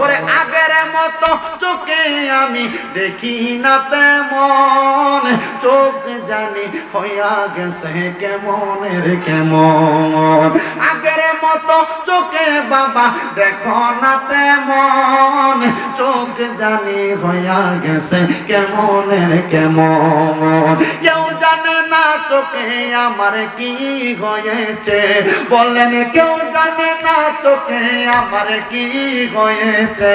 ওরে আগের মতো চোখে আমি দেখি না তেমন, চোখ জানি হইয়া গেছে কেমনের কেমন। আগের মতো চোখে বাবা দেখো না তেমন, চোখ জানি হইয়া গেছে কেমনের কেমন। কেউ জানে না চোখে আমার কি হয়েছে, বলেন কেউ জানে না চোখে আমার কি হয়েছে।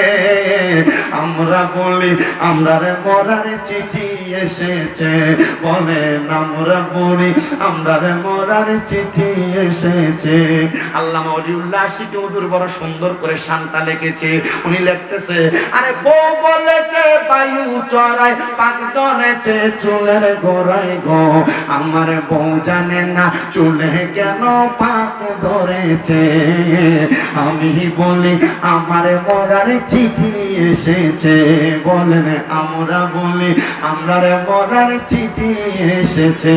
আমরা বলি আমরারে মরার চিঠি এসেছে, বলেন আমরা বলি আমরারে মরার চিঠি এসেছে। আল্লামা ওলিউল্লাহ আশিকি হুজুর বড় সুন্দর করে শানটা লিখেছে। উনি লিখতেছে, আরে বউ বলেছে বায়ু চড়ায় পাক ধরেছে চুলের গোড়ায় গো, আমার বউ জানে না চুলে কেন পাক ধরেছে। আমি বলি আমার মরার চিঠি এসেছে, বলেন আমরা বলি আমরার মরার চিঠি এসেছে।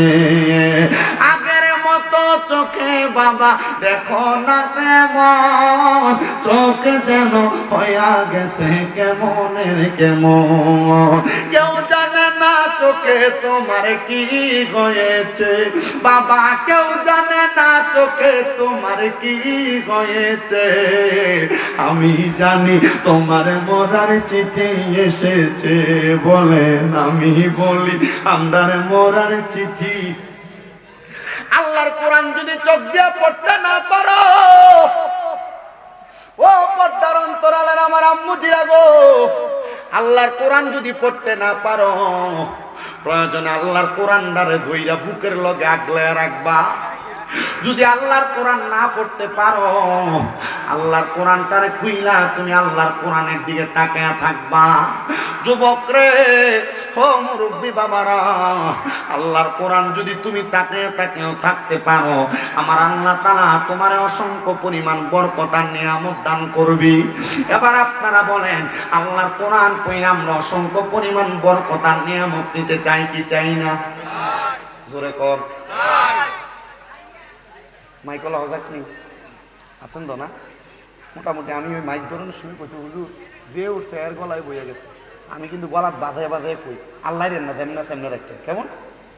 আগের মতো চোখে বাবা দেখো না তেমন, চোখ যেন হইয়া গেছে কেমনের কেমন। কেউ জানে না চোখে তোমার কি হয়েছে বাবা, কেউ জানে না চোখে তোমার কি হয়েছে। আমি জানি তোমার মরার চিঠি এসেছে, বলেন আমি বলি আমরার মরার চিঠি। আল্লাহর কোরআন যদি চোখ দিয়ে পড়তে না পারো, ও পর্দার অন্তরালের আমার আম্মু জিরা গো, আল্লাহর কোরআন যদি পড়তে না পারো, প্রয়োজনে আল্লাহর কোরআনটারে ধইরা বুকের লগে আগলে রাখবা। যদি আল্লাহর কোরআন না পড়তে পারো, আল্লাহর কোরআনটারে খুইলা তুমি আল্লাহর কোরআনের দিকে তাকিয়ে থাকবা। যুবক রে, ও মুরব্বী বাবারা, আল্লাহর কোরআন যদি তুমি তাকিয়ে তাকিয়েও থাকতে পারো, আমার আল্লাহ তাআলা তোমার অসংখ্য পরিমাণ বরকত আর নিয়ামত দান করবি। এবার আপনারা বলেন, আল্লাহর কোরআন পড়ে আমরা অসংখ্য পরিমাণ বরকত আর নিয়ামত নিতে চাই কি চাই না? জোরে কর। মাইকল হজাক নেই আছেন তো না? মোটামুটি আমি ওই মাইক ধরুন শুনে করছি, হুজুর যে উঠছে এর গলায় বইয়া গেছে। আমি কিন্তু গলাত বাঁধায় বাঁধায় কই, আল্লাহ রেন না তেমনা সামনে রাখতে কেমন।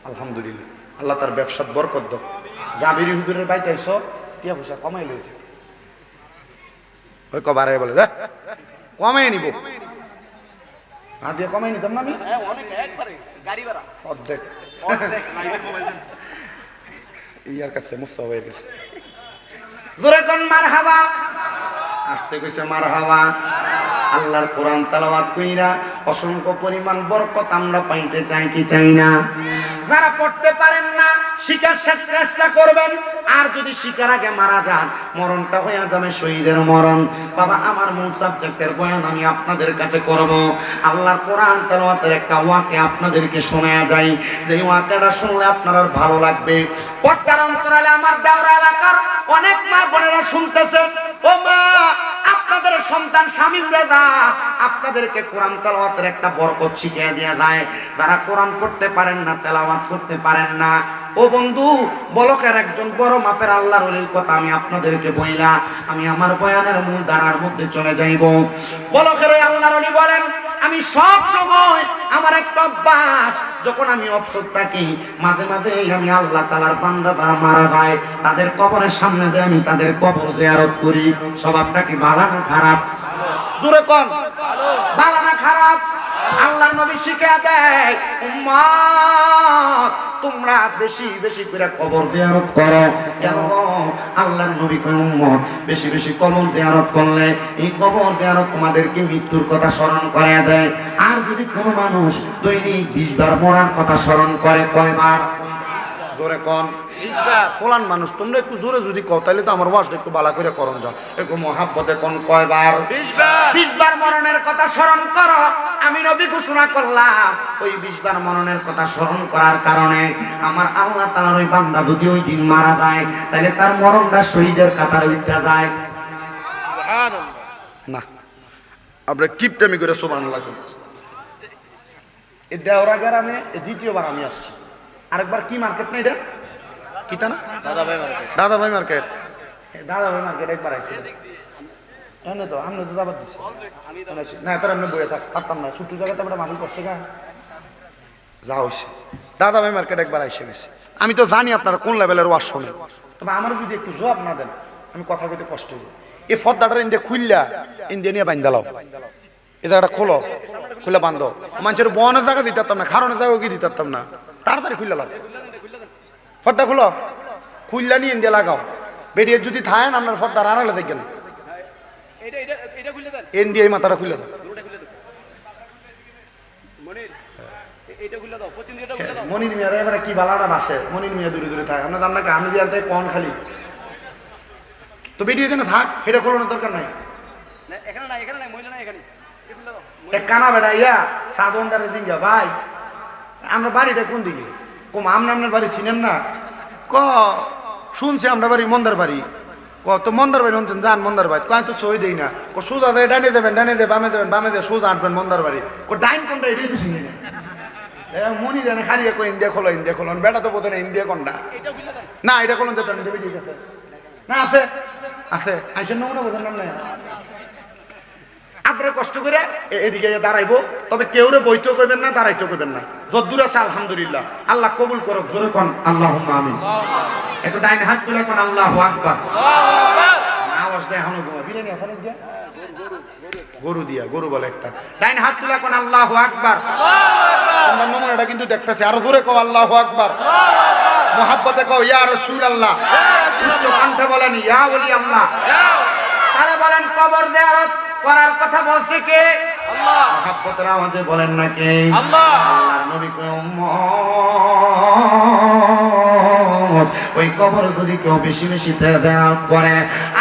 আলহামদুলিল্লাহ, আল্লাহ তার ব্যবসাত বরকত দাও। জাবিরি হুজুরের বাইতে এসো, টিয়া পয়সা কমাই লইছে, ওই কবারে বলে যা কমাই নিব, হাত দিয়ে কমাই নিতাম না আমি অর্ধেক। ইয়ার কাছে মুসা হয়ে গেছে। জোরে কোন মারহাবা, আস্তে কইছে মারহাবা। আল্লাহর কোরআন তেলাওয়াত কইরা অসংখ্য পরিমাণ বরকত আমরা পাইতে চাই কি চাই না? যারা পড়তে পারেন না শিকার চেষ্টা করবেন, আর যদি শিকার আগে মারা যান মরণটা হয়ে যাবে শহীদের মরণ। বাবা, আমার মূল সাবজেক্টের বয়ান আমি আপনাদের কাছে করব। আল্লাহর কোরআন তেলাওয়াতের একটা ওয়াকে আপনাদেরকে শোনায়া যায়, যে ওয়াকেটা শুনলে আপনার ভালো লাগবে। পর্দার অন্তরালে আমার দাওরা এলাকার অনেক মা বোনেরা শুনতেছেন, ও মা আপনাদের সন্তান শামীম রেজা আপনাদেরকে কোরআন তেলাওয়াতের একটা বরকত শিখিয়ে দেয়া যায়। যারা কোরআন পড়তে পারেন না, তেলাওয়াত করতে পারেন না, ও বন্ধু, বলকের একজন বড় মাপের আল্লাহর ওলির কথা আমি আপনাদেরকে বইলা আমি আমার বয়ানের মূল ধারার মধ্যে চলে যাইব। বলকের ওই আল্লাহর ওলি বলেন, আমি সব সময় আমার একটা অভ্যাস, যখন আমি অবসর থাকি মাঝে মাঝে আমি আল্লাহ তাআলার বান্দা যারা মারা যায় তাদের কবরের সামনে দিয়ে আমি তাদের কবর জিয়ারত করি। স্বভাবটা কি ভালো না খারাপ? জোরে কোন ভালো না খারাপ? আল্লাহর নবী শিখিয়ে দেয়, উম্মত তোমরা বেশি বেশি করে কবর জিয়ারত করো। কেন? আল্লাহর নবী কয়, উম্মত বেশি বেশি কবর জিয়ারত করলে এই কবর জিয়ারত তোমাদেরকে মৃত্যুর কথা স্মরণ করিয়ে দেয়। আর যদি কোনো মানুষ দৈনিক 20 বার মরার কথা স্মরণ করে, কয়বার? জোরে কোন। 20 বার। ফলান মানুষ তোমরা একটু জোরে যদি কও তাহলে তো আমার ওয়াজটা একটু ভালো করে করন যাও, একটু মহাব্বতে কোন কয়বার? 20 বার। 20 বার মরণের কথা স্মরণ করো। আমি নবী ঘোষণা করলাম, ওই 20 বার মরণের কথা স্মরণ করার কারণে আমার আল্লাহ তাআলার ওই বান্দা যদি ওই দিন মারা যায় তাহলে তার মরণটা শহীদের কাতারে উঠা যায়। সুবহানাল্লাহ। না আমরা কিপটামি করে সুবহানাল্লাহ। এই দেওরা গ্রামে দ্বিতীয়বার আমি আসছি। আরেকবার কি মার্কেট না এটা? কিতা না? দাদাভাই মার্কেট। দাদাভাই মার্কেট। দাদাভাই মার্কেট একবার আইছি। এনে তো আমি তো যাবার দিচ্ছি না তার এমনি বইয়ে থাকতাম না ছুট্টু জায়গাতে আমরা মাফি করছে গা যা হয়েছে দাদা ভাই মার্কেট একবার এসে গেছে আমি তো জানি আপনারা কোন লেভেলের ওয়াশ শোনেন তবে আমার যদি একটু জবাব না দেন আমি কথা কইতে কষ্ট হইব এই ফর্দাটার ইন্ডিয়া খুললা ইন্ডিয়া নিয়ে বাইন্দালাও এই জায়গাটা খোলো খুলে বান্ধো মানুষের বনের জায়গা দিতে পারতাম না খারণের জায়গা কি দিতে পারতাম না তাড়াতাড়ি খুললা লাগাও ফর্দা খুলো খুললা নিয়ে ইন্ডিয়া লাগাও বেরিয়ে যদি থাকেন আপনার ফর্দার আড়ালে দেখবেন ইন্ডিয়া এই মাথাটা খুলে দাও মনির মিয়া এবারে কি বালাটা বাসে মনির মিয়া দূরে দূরে থাকে আপনার জান না আমি দিয়ে কন খালি তো ভিডিও এখানে থাক এটা খোলানোর দরকার নাই এক কানা বেটা ইয়া সাধনদারে দিন যা ভাই আমরা বাড়িটা কোন দিকে কম আপনার বাড়ি চিনেন না ক শুনছি আমরা বাড়ি মন্দার বাড়ি ক তো মন্দার বাড়ি শুনছেন যান মন্দার বাড়ি কয় তো সই দেই না ক সোজা দেয় ডানে দেবেন ডানে দেবে বামে দেবেন বামে দেবে সোজা আনবেন মন্দার বাড়ি ক ডাইন কোনটা এটাই তো চিনি না মনি জানে খালিয়ে কো ইন্ডিয়া খোলো বেটা তো বোঝে না ইন্ডিয়া কোনটা না এটা খোলন যেতে দেবে ঠিক আছে না আছে আছে আইসেন নমুনা বোঝেন নাম নাই আপনারা কষ্ট করে এদিকে দাঁড়াইবো তবে কেউ রে বইতেও করবেন না দাঁড়াইতেও করবেন না যদ্দূর আছে আলহামদুলিল্লাহ আল্লাহ কবুল করুক জোরে কোন আল্লাহুম্মা আমিন একটু ডাইন হাত তুলে কোন আল্লাহু আকবার আওয়াজ দেয় এখনো বিরিয়ানি আছে নাকি গরু দিয়া গরু বলে একটা ডাইন হাত তুলে কোন আল্লাহু আকবার আল্লাহ নমুনাটা কিন্তু দেখতেছে আর জোরে কও আল্লাহু আকবার মুহাব্বতে কও ইয়া রাসূলুল্লাহ উচ্চ কণ্ঠে বলেন ইয়া ওলি আল্লাহ তারা বলেন কবর জিয়ারত করার কথা বলছে কে আল্লাহ মুহাব্বতের আওয়াজে বলেন না কে আল্লাহ আল্লাহর নবী কয় উম্মত ওই কবর যদি কেউ বেশি বেশি জিয়ারত করে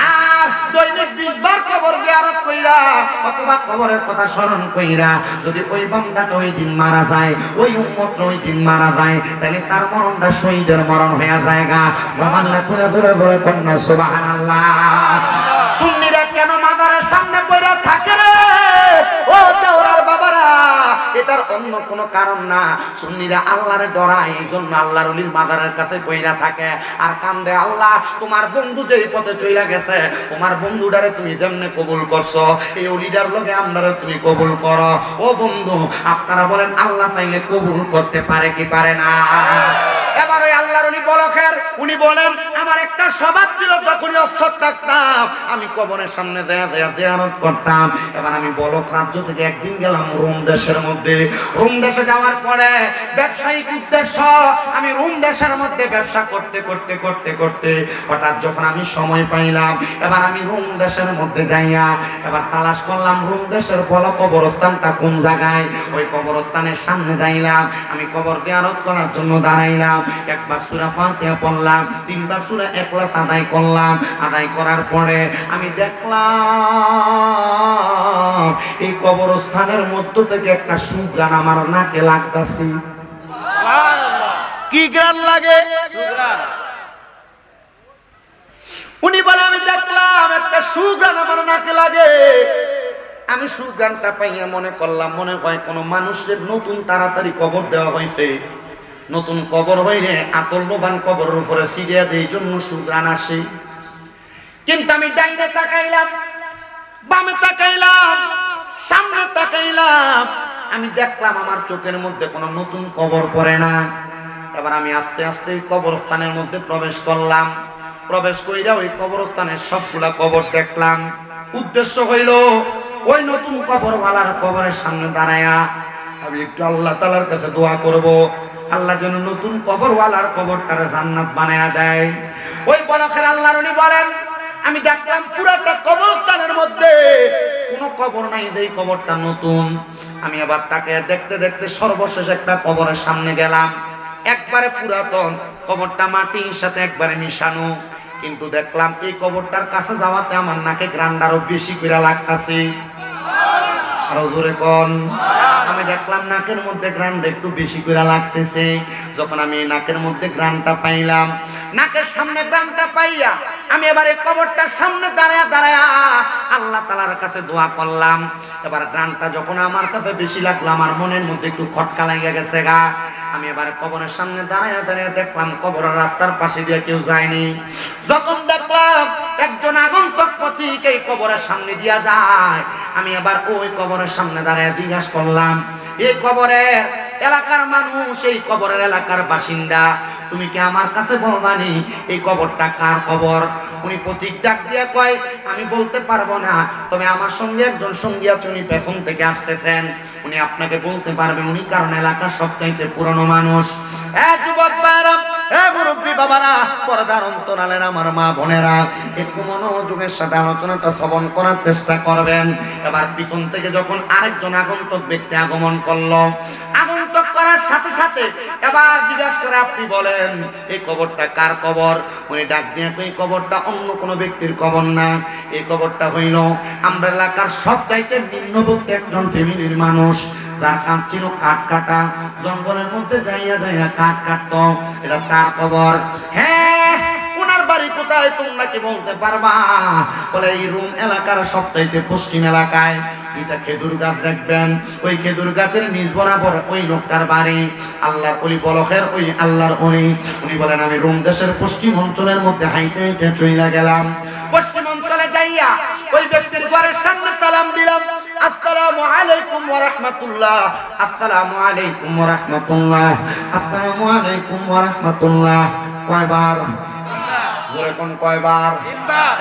আর দৈনিক 20 বার কবর জিয়ারত কইরা অথবা কবরের কথা স্মরণ কইরা যদি ওই বান্দাটা ওই দিন মারা যায় ওই উম্মত ওই দিন মারা যায় তাহলে তার মরণটা শহীদের মরণ হয়ে যায়গা জবানটা খুলে ধরে ধরে কন্যা সুবহানাল্লাহ সুন্নিরা কেন মাজারের সামনে পড়ে থাকে রে ও দেওরার বাবারা এটার অন্য কোনো কারণ না সুন্নিরা আল্লাহরে ডরায় এইজন্য আল্লাহর ওলির মাজারের কাছে পড়ে থাকে আর কান্দে আল্লাহ তোমার বন্ধু যেই পথে চইলা গেছে তোমার বন্ধুটারে তুমি যেমনে কবুল করছো এই ওলিটার লগে আমরারে তুমি কবুল করো ও বন্ধু আপনারা বলেন আল্লাহ চাইলে কবুল করতে পারে কি পারে না এবার ওই আল্লাহর উনি বলখের উনি বলেন আমার একটা স্বভাব ছিল যখনই অবসর থাকতাম আমি কবরের সামনে জিয়ারত করতাম এবার আমি বলক রাজ্য থেকে একদিন গেলাম রোম দেশের মধ্যে রোম দেশে যাওয়ার পরে ব্যবসায়িক উদ্দেশ্য আমি রোম দেশের মধ্যে ব্যবসা করতে করতে করতে করতে হঠাৎ যখন আমি সময় পাইলাম এবার আমি রোম দেশের মধ্যে যাইয়া এবার তালাশ করলাম রোম দেশের বলো কবরস্থানটা কোন জায়গায় ওই কবরস্থানের সামনে দাঁড়াইলাম আমি কবর জিয়ারত করার জন্য দাঁড়াইলাম একবার সূরা ফাতিহা পড়লাম তিনবার সূরা ইখলাস আদায় করলাম আদায় করার পরে আমি দেখলাম এই কবরস্থানের মধ্য থেকে একটা সুঘ্রাণ আমার নাকে লাগতাছে সুবহানাল্লাহ কি ঘ্রাণ লাগে সুঘ্রাণ উনি বলে আমি দেখলাম একটা সুঘ্রাণ আমার নাকে লাগে আমি সুঘ্রাণটা পাইয়া মনে করলাম মনে হয় কোনো মানুষের নতুন তাড়াতাড়ি কবর দেওয়া হয়েছে নতুন কবর হইলে আতল্যবান কবরের উপরে সিরিয়া দেয় জন্য সুঘ্রাণ আসে কিন্তু আমি ডাইনে তাকাইলাম বামে তাকাইলাম সামনে তাকাইলাম আমি দেখলাম আমার চোখের মধ্যে কোনো নতুন কবর পড়ে না এবার আমি আস্তে আস্তে ওই কবরস্থানের মধ্যে প্রবেশ করলাম প্রবেশ কইরা ওই কবরস্থানের সবগুলা কবর দেখলাম উদ্দেশ্য হইল ওই নতুন কবরওয়ালার কবরের সামনে দাঁড়ায়া আমি একটু আল্লাহ তাআলার কাছে দোয়া করব আল্লাহ যেন নতুন কবরওয়ালার কবরটারে জান্নাত বানায়া দেয় ওই বলখের আল্লাহর উনি বলেন আমি দেখলাম পুরোটা কবরস্থানের মধ্যে কোনো কবর নাই যেই কবরটা নতুন আমি আবার তাকে দেখতে দেখতে সর্বশেষ একটা কবরের সামনে গেলাম একবারে পুরাতন কবরটা মাটির সাথে একবারে মিশানো কিন্তু দেখলাম এই কবরটার কাছে যাওয়াতে আমার নাকে ঘ্রাণটা আরো বেশি করে লাগতাছে আরো জোরে কোন আমি দেখলাম নাকের মধ্যে ঘ্রাণটা একটু বেশি করে লাগতেছে যখন আমি নাকের মধ্যে ঘ্রাণটা পাইলাম নাকের সামনে ঘ্রাণটা পাইয়া আমি এবার এই কবরটার সামনে দাঁড়ায়া দাঁড়ায়া আল্লাহ তাআলার কাছে দোয়া করলাম এবার ঘ্রাণটা যখন আমার কাছে বেশি লাগলো আমার মনের মধ্যে একটু খটকা লাগিয়া গেছে গা আমি এবার কবরের সামনে দাঁড়ায়া দাঁড়ায়া দেখলাম কবরের রাস্তার পাশে দিয়ে কেউ যায়নি যখন দেখলাম একজন আগন্তুক পথিক এই কবরের সামনে দিয়া যায়। আমি আবার ওই কবরের সামনে দাঁড়ায় জিজ্ঞাসা করলাম, এই কবরের এলাকার মানুষ, এই কবরের এলাকার বাসিন্দা, তুমি কি আমার কাছে বলবানি এই কবরটা কার কবর? উনি পথিক ডাক দিয়া কয়, আমি বলতে পারবো না, তবে আমার সঙ্গে একজন সঙ্গী আছে, উনি পেছন থেকে আসতেছেন, উনি আপনাকে বলতে পারবেন, উনি কারণ এলাকার সবচাইতে পুরনো মানুষ। যুবক ভাইরা, মুরব্বী বাবারা, পর্দার অন্তরালের আমার মা বোনেরা, একটু মনোযোগের সাথে আলোচনাটা শ্রবণ করার চেষ্টা করবেন। এবার পিছন থেকে যখন আরেকজন আগন্তুক ব্যক্তি আগমন করলো, আগন্তুক করার সাথে সাথে এবার জিজ্ঞাসা করে, আপনি বলেন এই কবরটা কার কবর? উনি ডাক দিয়ে এই কবরটা অন্য কোনো ব্যক্তির কবর না, এই কবরটা হইল আমরা এলাকার সবচাইতে নিম্নবর্তী একজন ফ্যামিলির মানুষ, যার কাঠ ছিল কাঠ কাটা, জঙ্গলের মধ্যে যাইয়া যাইয়া কাঠ কাটতো, এটা তার কবর। হ্যাঁ, ওনার বাড়ি কোথায় তোমরা কি বলতে পারবা? বলে এই রুম এলাকার সবচাইতে পশ্চিম এলাকায় এটা খেজুর গাছ দেখবেন, ওই খেজুর গাছের নিচ বরাবর ওই লোকটার বাড়ি। আল্লাহর ওলি বলখের ওই আল্লাহর ওলি, উনি বলেন আমি রোম দেশের পশ্চিম অঞ্চলের মধ্যে হাইটে হাইটে চইলা গেলাম। পশ্চিম অঞ্চলে যাইয়া ওই ব্যক্তির ঘরের সামনে সালাম দিলাম, আসসালামু আলাইকুম ওয়া রাহমাতুল্লাহ, আসসালামু আলাইকুম ওয়া রাহমাতুল্লাহ, আসসালামু আলাইকুম ওয়া রাহমাতুল্লাহ। কয়বার? যেরকম কয়বার?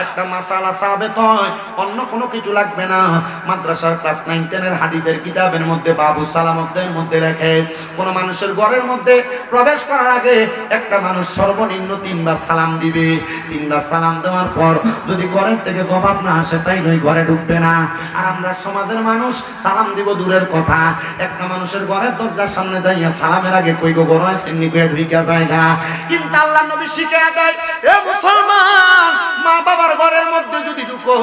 একটা মাসালা সাবেত হয়, অন্য কোনো কিছু লাগবে না। মাদ্রাসার ক্লাস 9 10 এর হাদিসের কিতাবের মধ্যে বাবু সালামতের মধ্যে লেখে, কোন মানুষের ঘরের মধ্যে প্রবেশ করার আগে একটা মানুষ সর্বনিম্ন 3 বার সালাম দিবে। 3 বার সালাম দেওয়ার পর যদি ঘরের থেকে জবাব না আসে, তাই নয় ঘরে ঢুকবে না। আর আমরা সমাজের মানুষ সালাম দিব দূরের কথা, একটা মানুষের ঘরের দরজার সামনে যাইয়া সালামের আগে কই গো ঘর আছেন নি কইয়া ঢুইকা জায়গা। কিন্তু আল্লাহর নবী শিখায়া দেয়, এ মুসলমান, মা বাবার ঘরের মধ্যে যদি ঢুকো,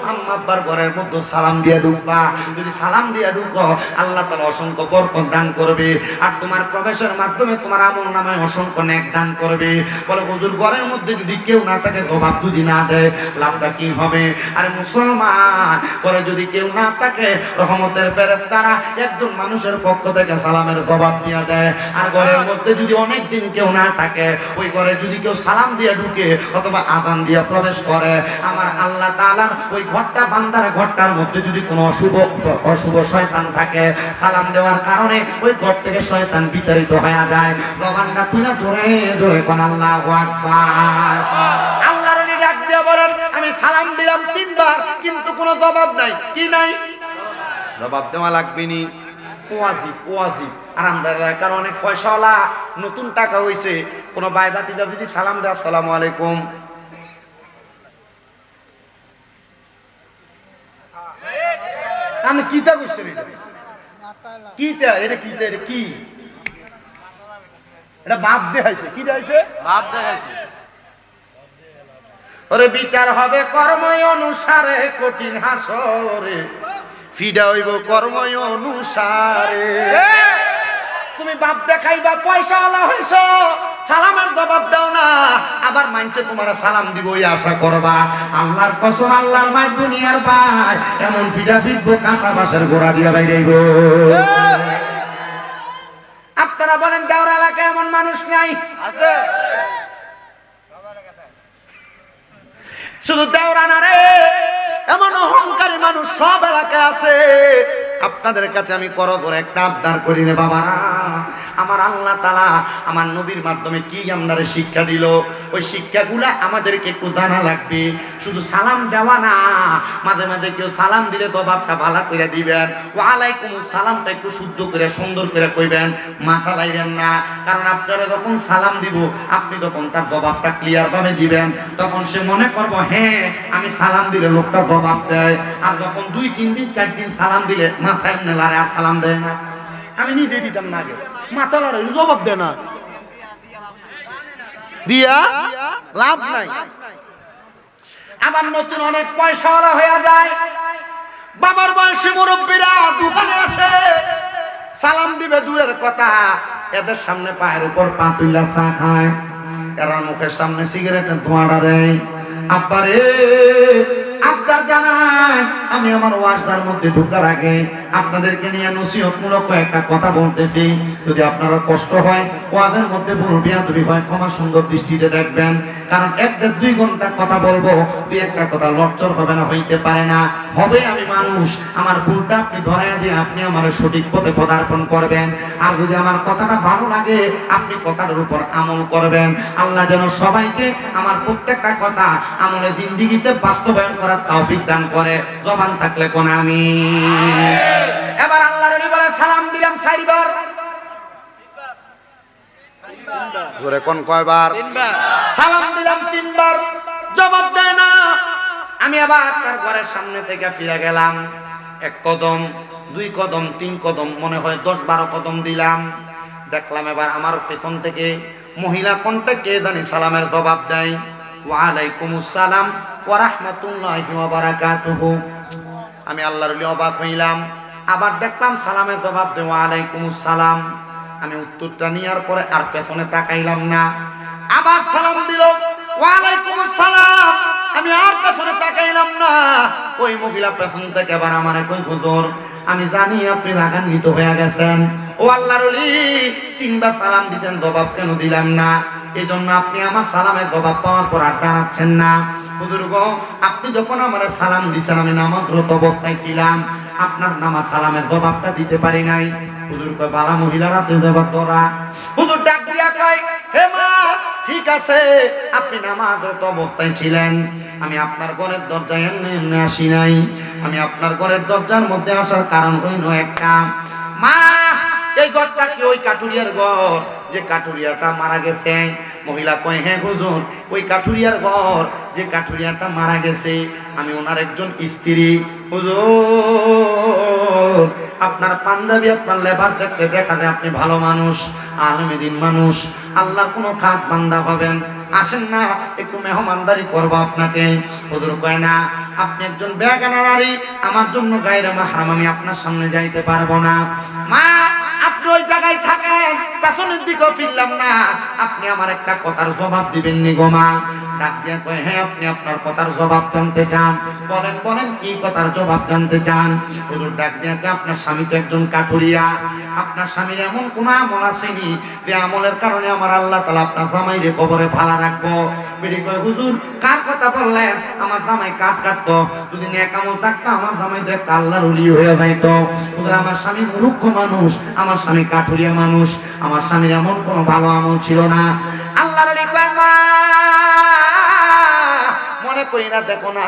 আম্মা আব্বার ঘরের মধ্যে সালাম দিয়ে ঢুকবা। যদি সালাম দিয়ে ঢুকো, আল্লাহ তাআলা অসংখ্য বরকত দান করবে, আর তোমার প্রবেশের মাধ্যমে তোমার আমলনামায় অসংখ্য নেক দান করবে। বলে হুজুর, ঘরের মধ্যে যদি কেউ না থাকে, জবাব যদি না দেয়, লাভটা কি হবে? আরে মুসলমান, ঘরে যদি কেউ না থাকে, রহমতের ফেরেশতারা একজন মানুষের পক্ষ থেকে সালামের জবাব দিয়ে দেয়। আর ঘরের মধ্যে যদি অনেক দিন কেউ না থাকে, ওই ঘরে যদি কেউ সালাম দিয়ে ঢুকে অথবা আযান দিয়ে প্রবেশ করে, আমার আল্লাহ তাআলা ওই ঘরটা, বান্দার ঘরটার মধ্যে যদি কোনো অশুভ শয়তান থাকে, সালাম দেওয়ার কারণে ওই ঘর থেকে শয়তান বিতাড়িত হয়ে যায়। জবানটা তুলে জোরে জোরে কোন আল্লাহু আকবার। আল্লাহর নবী ডাক দিয়ে বলেন, আমি সালাম দিলাম 3 বার, কিন্তু কোনো জবাব নাই। কি নাই? জবাব দেওয়া লাগবে নি, ওয়াজিব ওয়াজিব। আর আমরা এলাকার অনেক পয়সাওয়ালা, নতুন টাকা হইছে, কোন ভাই ভাতিজা যদি সালাম দেয় আসসালামু আলাইকুম, আমি কিতা কইছেন? কিতা এটা? কিতা এটা? কি এটা? বাপ দেখাইছে। কি দেখাইছে? বাপ দেখাইছে। ওরে বিচার হবে কর্ম অনুসারে, কঠিন হাসরে ফিডা হইব কর্ম অনুসারে। তুমি বাপ দেখাইবা, পয়সাওয়ালা হইছো, সালামের জবাব দাও না, আবার মানছে তোমার সালাম দিব এই আশা করবা। আল্লাহর কসম, আল্লাহর মাই দুনিয়ার ভাই, এমন ফিডা ফিটবো কাঁটা বাসের গোড়া দিয়া বাইরেইব। আপনারা বলেন দেওরা এলাকায় এমন মানুষ নাই? আছে। শুধু দেওরা না রে, এমন অহংকারী মানুষ সব এলাকায় আছে। আপনাদের কাছে আমি করজোরে একটা আবদার করি রে বাবারা, আমার আল্লাহ তাআলা আমার নবীর মাধ্যমে কি আমাদের শিক্ষা দিল, ওই শিক্ষাগুলা আমাদেরকে একটু জানা লাগবে। শুধু সালাম দেওয়া না, মাঝে মাঝে কেউ সালাম দিলে জবাবটা ভালো করে দিবেন। ওয়া আলাইকুমুস সালামটা একটু শুদ্ধ করে সুন্দর করে কইবেন, মাথা লাইবেন না। কারণ আপনারা যখন সালাম দিব, আপনি যখন তার জবাবটা ক্লিয়ার ভাবে দিবেন, তখন সে মনে করবো হ্যাঁ আমি সালাম দিলে লোকটা জবাব দেয়। আর যখন 2 3 দিন 4 দিন সালাম দিলে মাথা এমনি লাড়ে আর সালাম দেয় না, আমি নিজে দিতাম না আগে, মাথা লাড়ে জবাব দেয় না, দিয়া লাভ নাই। আবার নতুন অনেক পয়সাওয়ালা হয়ে যায়, বাবার বয়সী মুরব্বীরা দোকানে আসে, সালাম দিবে দূরের কথা, এদের সামনে পায়ের উপর পা তুইলা চা খায়, এরা মুখের সামনে সিগারেটের ধোঁয়াটা দেয়। আব্বারে আবদার জানাই, আমি আমার ওয়াজদার মধ্যে ঢোকার আগে আপনাদেরকে নিয়ে নসিহতমূলক একটা কথা বলতেছি। যদি আপনারা কষ্ট হয়, ওয়াদের মধ্যে ভুল বিয়াদবি হয়, ক্ষমা সুন্দর দৃষ্টিতে দেখবেন। কারণ 1-2 ঘন্টা কথা বলবো, দুই একটা কথা লজ্জর হবে না, হইতে পারে না। হবে আমি মানুষ, আমার ভুলটা আপনি ধরাইয়া দিয়ে আপনি আমার সঠিক পথে পদার্পণ করবেন। আর যদি আমার কথাটা ভালো লাগে, আপনি কথাটার উপর আমল করবেন। আল্লাহ যেন সবাইকে আমার প্রত্যেকটা কথা আমলে জিন্দেগিতে বাস্তবায়ন করার তৌফিক দান করে। জবান থাকলে কোন আমিন। এবার আল্লাহর ওলি বলে সালাম দিলাম 4 বার। জোরে কোন কয়বার? 3 বার। সালাম দিলাম 3 বার, জবাব দেয় না। আমি আবার তার ঘরের সামনে থেকে ফিরে গেলাম। 1 কদম, 2 কদম, 3 কদম, মনে হয় 10-12 কদম দিলাম। দেখলাম এবার আমার পেছন থেকে মহিলা কোনটা কে জানি সালামের জবাব দেয়, ওয়া আলাইকুমুস সালাম ওয়া রাহমাতুল্লাহি ওয়া বারাকাতুহু। আমি আল্লাহর ওলি অবাক হইলাম। আবার দেখলাম সালামের জবাব দেয় ওয়া আলাইকুমুস সালাম। আমি উত্তরটা নেওয়ার পরে আর পেছনে তাকাইলাম না। আবার সালাম দিল ওয়া আলাইকুমুস সালাম। আমি আর পেছনে তাকাইলাম না। ওই মহিলা পেছন থেকে আবার আমারে কই, হুজুর আমি জানি আপনি রাগান্বিত হয়ে গেছেন, ও আল্লাহর ওলি 3 বার সালাম দিবেন, জবাব কেন দিলাম না? এজন্য আপনি আমার সালামের জবাব পাওয়ার পর আর দাঁড়াচ্ছেন না। হুজুর গো, আপনি যখন আমারে সালাম দিছেন আমি নামাজরত অবস্থায় ছিলাম, আপনার নামাজ সালামের জবাবটা দিতে পারি নাই। হুজুর কয়, বালা মহিলারা তো জবাব তোরা। হুজুর ডাক দিয়া কয়, হে মা, ঠিক আছে, আপনি নামাজরত অবস্থায় ছিলেন, আমি আপনার ঘরের দরজায় এমনি এমনি আসি নাই। আমি আপনার ঘরের দরজার মধ্যে আসার কারণ হইল একটা, মা এই ঘরটা কি ওই কাঠুরিয়ার ঘর যে কাঠুরিয়াটা মারা গেছে? মহিলা কয়, হ্যাঁ হুজুর, ওই কাঠুরিয়ার ঘর যে কাঠুরিয়াটা মারা গেছে, আমি ওনার একজন স্ত্রী। হুজুর আপনার পাঞ্জাবি, আপনার লেবাস দেখতে দেখা যায় আপনি ভালো মানুষ, আলেমে দ্বীন মানুষ, আল্লাহর কোনো খাস বান্দা হবেন, আসেন না একটু মেহমানদারি করবো আপনাকে। হুজুর কয়, না, আপনি একজন বেগানা নারী, আমার জন্য গায়রে মাহরাম, আমি আপনার সামনে যাইতে পারবো না। মা আপনি ওই জায়গায় থাকেন, পেছনের দিকেও ফিরলাম না, আপনি আমার একটা কথার জবাব দিবেন নি গো মা? ডাক দিয়ে কয়, হ্যাঁ, আপনি আপনার কথার জবাব জানতে চান, বলেন বলেন কি কথার জবাব জানতে চান? হুজুর ডাক দিয়ে কয়, আপনার স্বামী তো একজন কাঠুরিয়া, আপনার স্বামীর এমন কোন আমল আসেনি যে আমলের কারণে আমার আল্লাহ তাআলা আপনার জামাইরে কবরে ফালা রাখবো? বেরি কয়, হুজুর কার কথা বললেন? আমার জামাই কাঠ কাটতো, যদি নেক আমল থাকতো আমার জামাই তো একটা আল্লাহর ওলি হয়ে যাইতো। হুজুর আমার স্বামী মূর্খ মানুষ, আমার স্বামী কাঠুরিয়া মানুষ, আমার স্বামীর এমন কোনো ভালো আমল ছিল না। আল্লাহর ওলি কয়, মা মনে করি না, দেখো না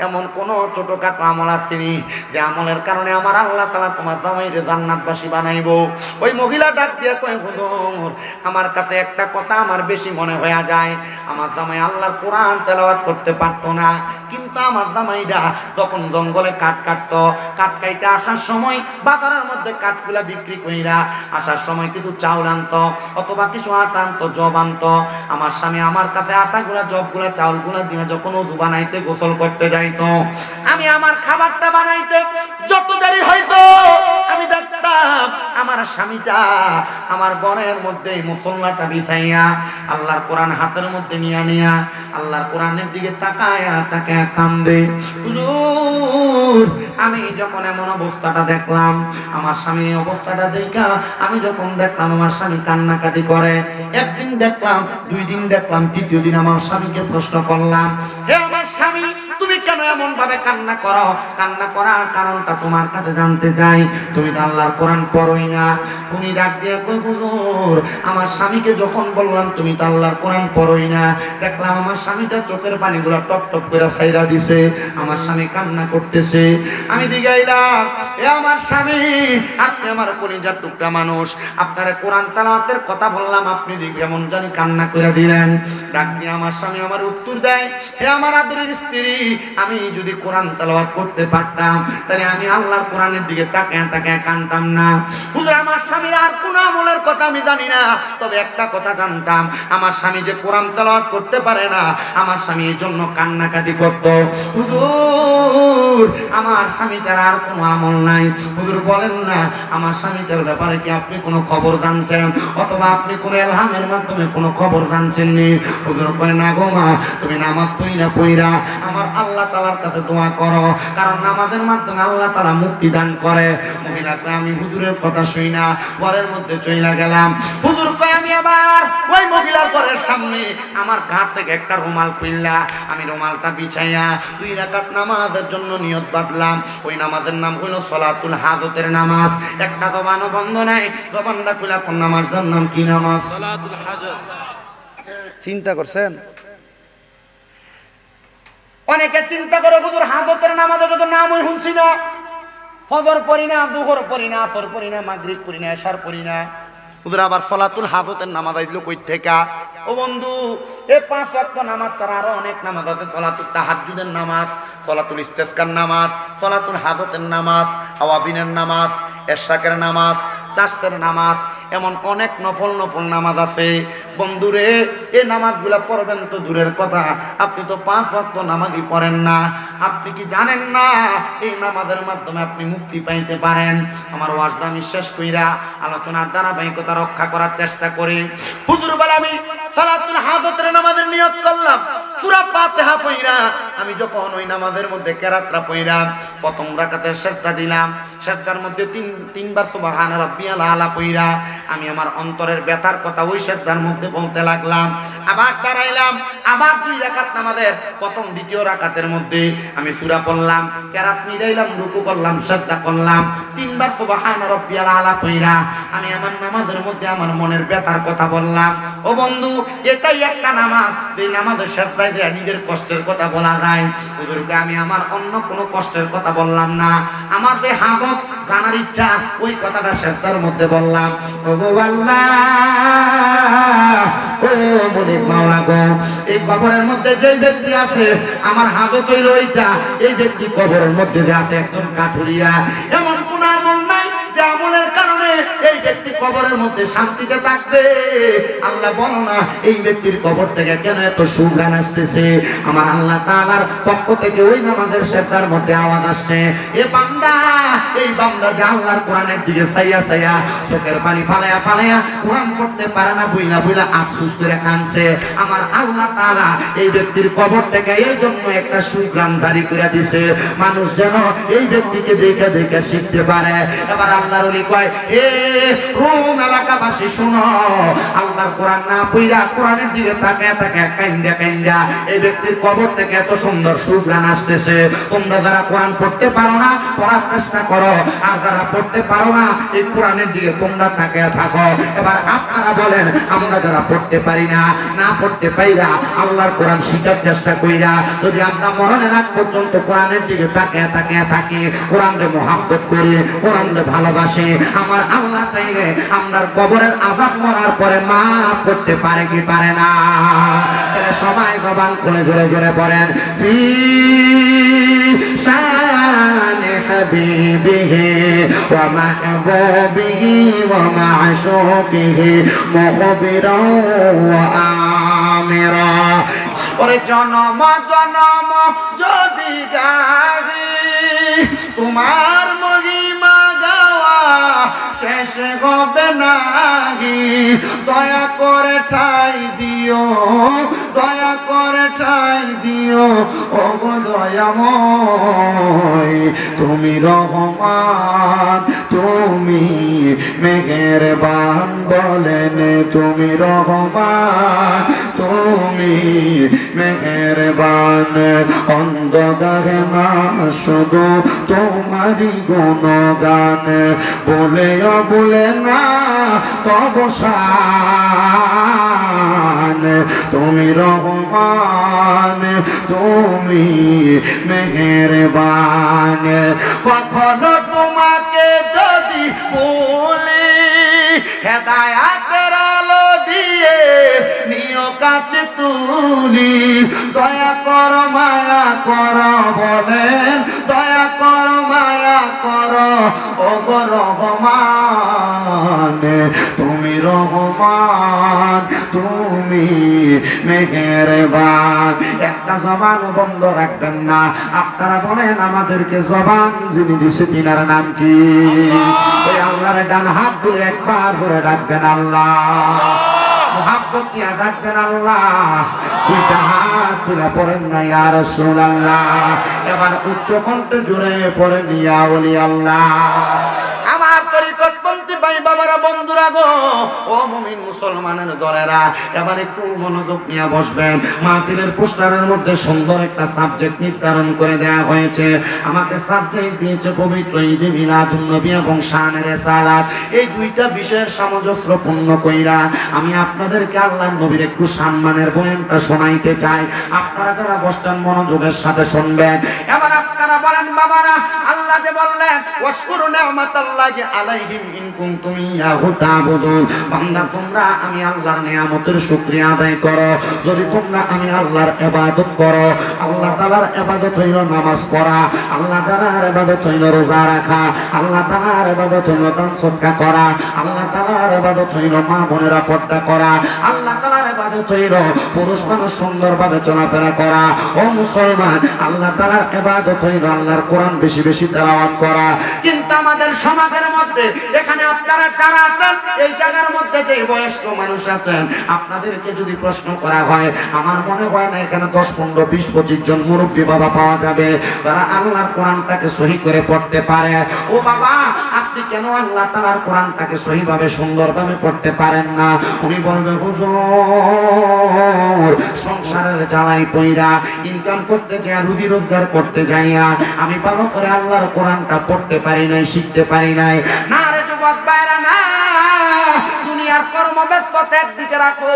এমন কোন ছোটখাটো আমল আসেনি যে আমলের কারণে আমার আল্লাহ তাআলা তোমার জামাইরে জান্নাতবাসী বানাইবো। ওই মহিলা ডাক দিয়ে কয়, হুজুর আমার কাছে একটা কথা আমার বেশি মনে হয়ে যায়, আমার জামাই আল্লাহর কোরআন তেলাওয়াত করতে পারতো না, কিন্তু আমার জামাইরা যখন জঙ্গলে কাঠ কাটতো, কাঠ কাইটা আসার সময় বাজারের মধ্যে কাঠগুলা বিক্রি কইরা আসার সময় কিছু চাউল আনতো অথবা কিছু আটা আনতো, জব আনতো। আমার স্বামী আমার কাছে আটাগুলা, জবগুলা, চাউলগুলা দিয়ে যখন ওযু বানাইতে, গোসল করতে যাইতো, আমি আমার খাবারটা বানাইতে যত দেরি হইতো, আমি দেখতাম আমার স্বামীটা আমার ঘরের মধ্যে মুসল্লাটা বিছাইয়া আল্লাহর কোরআন হাতের মধ্যে নিয়া আল্লাহর কোরআনের দিকে তাকায়া তাকায়া কান্দে। হুজুর আমি যখন এমন অবস্থাটা দেখলাম, আমার স্বামীর অবস্থাটা দেখা আমি যখন দেখলাম আমার স্বামী কান্নাকাটি করে, একদিন দেখলাম, 2 দিন দেখলাম, 3য় দিন আমার স্বামীকে প্রশ্ন করলাম, হে আমার স্বামী তুমি কেন এমন ভাবে কান্না করো? কান্না করার কারণটা তোমার কাছে জানতে চাই, তুমি তো আল্লাহর কোরআন পড়োই না। উনি ডাক দিয়ে কই, হুজুর আমার স্বামীকে যখন বললাম তুমি তো আল্লাহর কোরআন পড়োই না, দেখলাম আমার স্বামীটা চোখের পানিগুলো টপ টপ করে ছাইরা দিছে, আমার স্বামী কান্না করতেছে। আমি জিগাইলাম, এ আমার স্বামী, আপনি আমার কলিজার টুকরা মানুষ, আপনার কোরআন তেলাওয়াতের কথা বললাম, আপনি যে কেমন জানি কান্না করে দিলেন। ডাক দিয়ে আমার স্বামী আমার উত্তর দেয়, হে আমার আদরের স্ত্রী, আমি যদি কোরআন তেলাওয়াত করতে পারতাম তাহলে আমি আল্লাহর কোরআনের দিকে তাকায় তাকায় কাঁদতাম না। হুজুর আমার স্বামীর আর কোন আমলের কথা আমি জানি না, তবে একটা কথা জানতাম, আমার স্বামী যে কোরআন তেলাওয়াত করতে পারে না, আমার স্বামী এই জন্য কান্নাকাটি করত। হুজুর আমার স্বামীটার আর কোনো আমল নাই। হুজুর বলেন না আমার স্বামীটার ব্যাপারে কি আপনি কোনো খবর জানছেন, অথবা আপনি কোনো ইলহামের মাধ্যমে কোনো খবর জানছেন নি? হুজুর কয়, না গো মা, তুমি নামাজ পড়িরা আমার আল্লাহ আল্লাহ তাআলার কাছে দোয়া করো, কারণ নামাজের মাধ্যমে আল্লাহ তাআলা মুক্তি দান করে। মহিলাকে আমি হুজুরের কথা শুই না ঘরের মধ্যে চইলা গেলাম। হুজুর কয় আমি আবার ওই মহিলার ঘরের সামনে আমার ঘাট থেকে একটা রুমাল খুললা, আমি রুমালটা বিছাইয়া 2 রাকাত নামাজের জন্য নিয়ত বাঁধলাম। ওই নামাজের নাম হইল সলাতুল হাজতের নামাজ। একটা জবানও বন্ধ নাই, জবানটা খুলা কোন নামাজটার নাম কি নামাজ? সলাতুল হাজত। চিন্তা করছেন? অনেকে চিন্তা করে হুজুর হাজতের নামাজের তো নাম ওই শুনছি না, ফজর পড়ি না, দুহর পড়ি না, আসর পড়ি না, মাগরিব পড়ি না, এশার পড়ি না। হুজুর আবার সলাতুল হাজতের নামাজ আইলো কই থেকে? ও বন্ধু, এই 5 ওয়াক্ত নামাজ ছাড়া আরো অনেক নামাজ আছে। সলাতুল তাহাজ্জুদের নামাজ, সলাতুল ইস্তেসকার নামাজ, সলাতুল হাজতের নামাজ, আওয়াবিনের নামাজ, এশরাকের নামাজ, চাষতের নামাজ, এমন অনেক নফল নফল নামাজ আছে। বন্ধুরে, এই নামাজগুলা পড়বেন তো দূরের কথা, আপনি তো 5 ওয়াক্ত নামাজই পড়েন না। আপনি কি জানেন না এই নামাজের মাধ্যমে আপনি মুক্তি পাইতে পারেন? আমার ওয়াজটা আমি শেষ কইরা আলোচনার ধারাবাহিকতা রক্ষা করার চেষ্টা করি। হুজুর বলে আমি সালাতুল হাজতের নামাজের নিয়ত করলাম, সূরা ফাতিহা পড়া আমি যখন ওই নামাজের মধ্যে কেরাতরা পড়া প্রথম রাকাতের সিজদা দিলাম, সিজদার মধ্যে তিনবার সুবহান রাব্বিয়াল আলা পড়া আমি আমার অন্তরের ব্যথার কথা ওই সিজদার মধ্যে বলতে লাগলাম। আবার দাঁড়াইলাম, আবার 2 রাকাত নামাজের প্রথম দ্বিতীয় রাকাতের মধ্যে আমি সূরা পড়লাম, কেরাত মিলাইলাম, রুকু করলাম, সিজদা করলাম, 3 বার সুবহান রাব্বিয়াল আলা পড়া আমি আমার নামাজের মধ্যে আমার মনের ব্যথার কথা বললাম। ও বন্ধু, এটাই একটা নামাজ, যে নামাজের সিজদায় দিয়ে নিজের কষ্টের কথা বলা যায়। হুজুরকে আমি আমার অন্য কোনো কষ্টের কথা বললাম না, আমার যে হাবত জানার ইচ্ছা ওই কথাটা সিজদার মধ্যে বললাম। ও আল্লাহ, ও মনিব মাওলা গো, এই কবরের মধ্যে যে ব্যক্তি আছে আমার হাজত হইল এইটা, এই ব্যক্তি কবরের মধ্যে যে আছে একজন কাঠুরিয়া, এমন কোন আমল নাই যে আমলের কারণে এই ব্যক্তি কবরের মধ্যে শান্তিতে থাকবে। আল্লাহ বলো না এই ব্যক্তির কবর থেকে কেন এত সুঘ্রাণ আসতেছে? আমার আল্লাহ তাআলার পক্ষ থেকে ওই নামাজের সিজদার মধ্যে আওয়াজ আসছে, এ বান্দা, এই বান্দা যে আল্লাহর কোরআনের দিকে চাইয়া চাইয়া চোখের পানি ফালায়া ফালায়া কোরআন পড়তে পারে না, বুইলা বুইলা আফসোস করে কাঁদছে, আমার আল্লাহ তাআলা এই ব্যক্তির কবর থেকে এই জন্য একটা সুঘ্রাণ জারি করে দিয়েছে, মানুষ যেন এই ব্যক্তিকে দেখে দেখে শিখতে পারে। এবার আল্লাহর ওলি কয়, এ রোম এলাকাবাসী শুনো, আল্লাহর কোরআন না পড়া কোরআনের দিকে তাকায় তাকায় কাইন্দা কাইন্দা এই ব্যক্তির কবর থেকে এত সুন্দর সুঘ্রাণ আসতেছে। তোমরা যারা কোরআন পড়তে পারো না পড়ার চেষ্টা করো, আর যারা পড়তে পারো না এই কোরআনের দিকে তোমরা তাকায় থাকো। এবার আপনারা বলেন, আমরা যারা পড়তে পারি না, না পড়তে পাইরা আল্লাহর কোরআন শিখার চেষ্টা কইরা যদি আমরা মরণের আগ পর্যন্ত কোরআনের দিকে তাকায় তাকায় থাকি, কোরআনকে মহব্বত করি, কোরআনকে ভালোবাসি, আমার আল্লাহ চাইলে আমরা কবরের আযাব মরার পরে মাফ করতে পারে কি পারে না? সবাই জবান খুলে জোরে জোরে পড়েন, ফি শানে হাবিবিহি ওয়া মাহবুবিহি ওয়া মা'শুকিহি মুখবিরাও ওয়া আমিরা। ওরে জনম জনম যদি গাহি তোমার মহিমা গাওয়া শেষ হবে নাহি, দয়া করে ঠাই দিও, দয়া করে ঠাই দিও, ও গো দয়াময়, তুমি রহমান, তুমি মেহেরবান, বলেন তুমি রহমান, তুমি মেহেরবান, অন্ধকারে না শুধু তোমারই গুণগান, বলেও বলে না তব শান, তুমি রহমান, তুমি মেহেরবান। কখনো তোমাকে যদি বলি হেদায়াতের আলো দিয়ে নিও কাছে তুলি, দয়া কর মায়া কর, বলেন দয়া কর মায়া কর, ও গো রহমান, তুমি রহমান, তুমি মেহেরবান। একটা জবান বন্ধ রাখবেন না, আপনারা বলেন আমাদেরকে জবান যিনি দিছে তিনার নাম কি? ওই আল্লাহর ডান হাত ধরে একবার ধরে রাখবেন, আল্লাহ মুহাব্বত নিয়ে ডাকবেন আল্লাহ। দুইটা হাত তুলে পড়েন না ইয়া রাসূলুল্লাহ। এবার উচ্চ কণ্ঠে জোরে পড়েন ইয়া ওলি আল্লাহ। আমার তরিকতপন্থী ভাই বাবারা, বন্ধুরা গো, ও মুমিন মুসলমানের দলেরা, এবার একটু মনোযোগ নিয়ে বসবেন। মাহফিলের পোস্টারের মধ্যে সুন্দর একটা সাবজেক্ট নির্ধারণ করে দেওয়া হয়েছে। আমাকে সাবজেক্ট দিয়েছে পবিত্র ঈদে মিলাদুন নবী এবং শানে রিসালাত। এই দুইটা বিষয়ের সামঞ্জস্যপূর্ণ কইরা আমি আপনাদেরকে আল্লাহর নবীর একটু সম্মানের বয়ানটা শোনাইতে চাই। আপনারা যারা বসছেন মনোযোগের সাথে শুনবেন। এবার আপনারা বলেন বাবারা, আল্লাহ যে বললেন ওয়াশকুরু নি'মাতাল্লাহি আলাইহিম ইন কুনতুম ইয়াহু তা'বুদুন, বান্দা তোমরা আমি আল্লাহর নিয়ামতের শুকরিয়া আদায় করো যদি তোমরা আমি আল্লাহর ইবাদত করো। আল্লাহ তাআলার ইবাদত হইল নামাজ পড়া, আল্লাহ তাআলার ইবাদত হইল রোজা রাখা, আল্লাহ তাআলার ইবাদত হইল দান সদকা করা, আল্লাহ তাআলার ইবাদত হইল মা বোনেরা পর্দা করা, আল্লাহ তাআলার ইবাদত হইল পুরুষ মানুষ সুন্দরভাবে চলাফেরা করা। ও মুসলমান, আল্লাহ তাআলার ইবাদত হইল আল্লাহর কোরআন বেশি বেশি তেলাওয়াত করা। কিন্তু আমাদের সমাজের মধ্যে এখানে আপনারা যারা আছেন এই জায়গার মধ্যে যে বয়স্ক মানুষ আছেন, আপনাদেরকে যদি প্রশ্ন করা হয়, আমার মনে হয় না এখানে 10, 15, 20, 25 জন মুরব্বী বাবা পাওয়া যাবে যারা আল্লাহর কোরআনটাকে সহি করে পড়তে পারে। ও বাবা, আপনি কেন আল্লাহ তাআলার কোরআনটাকে সহিভাবে সুন্দরভাবে পড়তে পারেন না? উনি বলবে হুজুর, সংসারের জ্বালাই পইরা ইনকাম করতে যাই, রুজি রোজগার করতে যাইয়া আমি ভালো করে আল্লাহর কোরআনটা পড়তে পারি নাই, শিখতে পারি নাই। না রে যুবক ভাইরা, না, দুনিয়ার কর্মব্যস্ততা একদিকে রাখো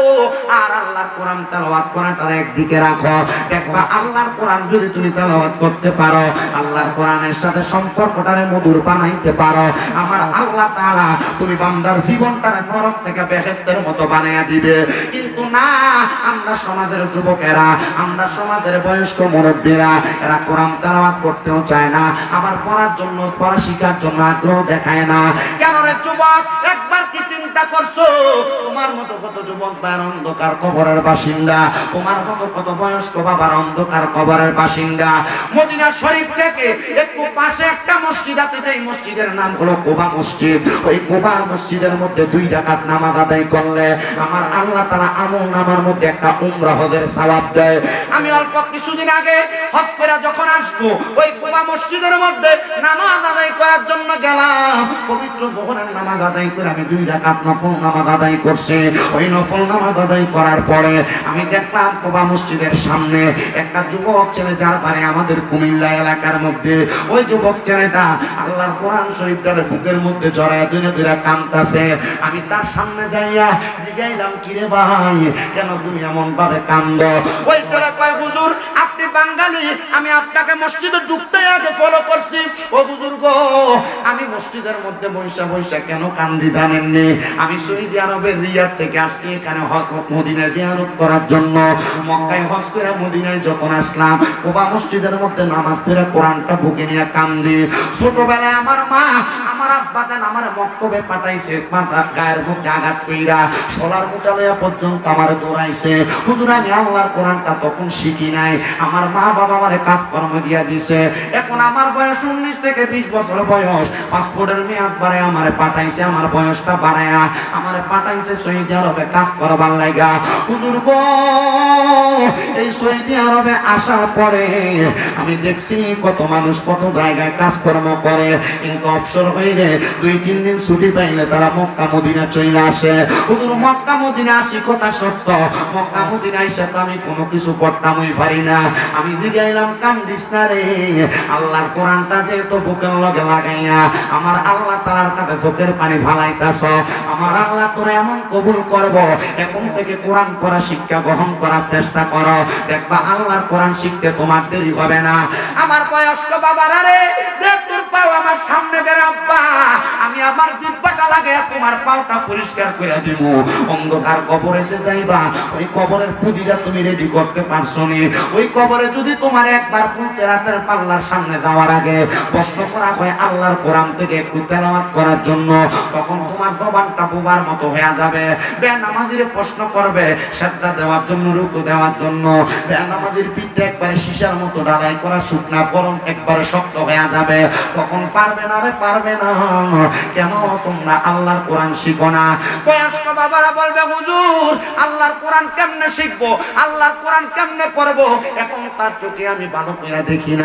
আর আল্লাহর কোরআন তেলাওয়াত করাটা একদিকে রাখো। দেখবা আল্লাহর কোরআন যদি তুমি তেলাওয়াত করতে পারো, আল্লাহর কোরআনের সাথে সম্পর্কটারে মধুর বানাইতে পারো, আমার আল্লাহ তাআলা তুমি বান্দার জীবনটারে নরক থেকে বেহেশতের মতো বানাইয়া দিবে। কিন্তু না, আমরা সমাজের যুবকেরা, আমরা সমাজের বয়স্ক মুরব্বীরা, এরা কোরআন তেলাওয়াত করতেও চায় না, আবার পড়ার জন্য, পড়া শিখার জন্য আগ্রহ দেখায় না। কেন রে যুবক, একবার কি চিন্তা করছো তোমার মতো কত যুবক ভাইয়ের অন্ধকার কবরের বাসিন্দা, তোমার মতো কত বয়স্ক বাবার অন্ধকার কবরের বাসিন্দা। মদিনা শরীফ থেকে একটু পাশে একটা মসজিদ আছে, যেই মসজিদের নাম হলো কুবা মসজিদ। ওই কুবা মসজিদের মধ্যে 2 রাকাত নামাজ আদায় করলে আমার আল্লাহ তাআলা আমল নামার মধ্যে একটা উমরা হজের সওয়াব দেয়। আমি অল্প কিছুদিন আগে হজ করে যখন আসবো, ওই কুবা মসজিদের মধ্যে নামাজ আদায় করার জন্য গেলাম। পবিত্র যোহরের নামাজ আদায় করে আমি 2 রাকাত নফল নামাজ আদায় করছি। ওই নফল নামাজ আদায় করার পরে আমি দেখলাম কুবা মসজিদের সামনে একটা যুবক ছেলে, যার বাড়ি আমাদের কুমিল্লা এলাকার মধ্যে। ওই যুবক ছেলেটা আল্লাহর কোরআন শরীফটার বুকের মধ্যে জড়ায় দুইটা দুইটা কাঁদতাছে। আমি তার সামনে যাইয়া জিজ্ঞাইলাম, কিরে ভাই, কেন তুমি এমন ভাবে কান্দো? ওই ছেলে কয়, হুজুর আপনি বাঙালি, আমি আপনাকে মসজিদে ঢুকতে আগে ফলো করছি। ও হুজুর গো, আমি মসজিদের মধ্যে বৈশা বৈশা কেন কান্দি জানেননি? আমি সৌদি আরবের রিয়াদ থেকে আসছি এখানে মদিনায় জিয়ারত করার জন্য। মক্কায় হজ করে মদিনায় যখন আসলাম, কুবা মসজিদের মধ্যে নামাজ পড়ে কোরআনটা বুকে নিয়ে কান্দি। ছোটবেলায় আমার মা, আমার আব্বা জান আমার মক্তবে পাঠাইছে, গায়ের মধ্যে আঘাত কইরা সোলার মুঠা লইয়া পর্যন্ত আমার দৌড়াইছে। হুজুর আমি আল্লাহর কোরআনটা তখন শিখি নাই, আমার মা বাবা আমারে কাজকর্ম দিয়া দিছে। এখন আমার বয়স 19 থেকে 20 বছর বয়স, পাসপোর্টের মেয়াদ বাড়ায় আমারে পাঠাইছে, আমার বয়সটা বাড়ায়া আমারে পাঠাইছে সৌদি আরবে কাজ করবার লাগা। হুজুর গো, এই সৌদি আরবে আসার পরে আমি দেখছি কত মানুষ কত জায়গায় কাজকর্ম করে, কিন্তু অবসর হইলে 2-3 দিন ছুটি পাইলে তারা মক্কা মদিনা চলে আসে। হুজুর মক্কা মদিনা আসি কথা সত্য, মক্কা মদিনা এসে তো আমি কোনো কিছু করতামই পারি না। আমি জিগাইলাম, কান্দিস না রে, আল্লাহর কোরআনটা যেহেতু বুকের লগে লাগাইয়া আমার আল্লাহ তাআলার কাছে চোখের পানি ফালাইতাছ, আমার আল্লাহ তোরে এমন কবুল করব, এখন থেকে কোরআন পড়া শিক্ষা গ্রহণ করার চেষ্টা করো, দেখবা আল্লাহর কোরআন শিখতে তোমার দেরি হবে না। আমার বয়স্ক বাবারা রে, দেখ তোর পাও আমার সামনে দে আব্বা, আমি আমার জিহ্বাটা লাগাইয়া তোমার পাওটা পরিষ্কার করে দিব। অন্ধকার কবরে যে যাইবা, ওই কবরের পুঁজিটা তুমি রেডি করতে পারছো নি? ওই কবরে যদি তোমার একবার পৌঁছে রাতের পাল্লার সামনে যাওয়ার আগে প্রশ্ন করা হয় আল্লাহর কোরআন থেকে একটু তেলাওয়াত করার জন্য, তখন তোমার জবানটা বোবার মতো হয়ে যাবে। বেনামাজির প্রশ্ন করবে সাজদা দেওয়ার জন্য, রুকু দেওয়ার জন্য, বেনামাজির পিঠটা একবারে সীসার মতো ডালাই করা শুকনা গরম একবারে শক্ত হয়ে যাবে, তখন পারবে না রে, পারবে না। কেন তোমরা আল্লাহর কোরআন শিখো না? বয়স্ক বাবারা বলবে হুজুর আল্লাহর কোরআন কেমনে শিখবো, আল্লাহর কোরআন কেমনে পড়বো, এখন তার চোখে আমি ভালো করে দেখি না।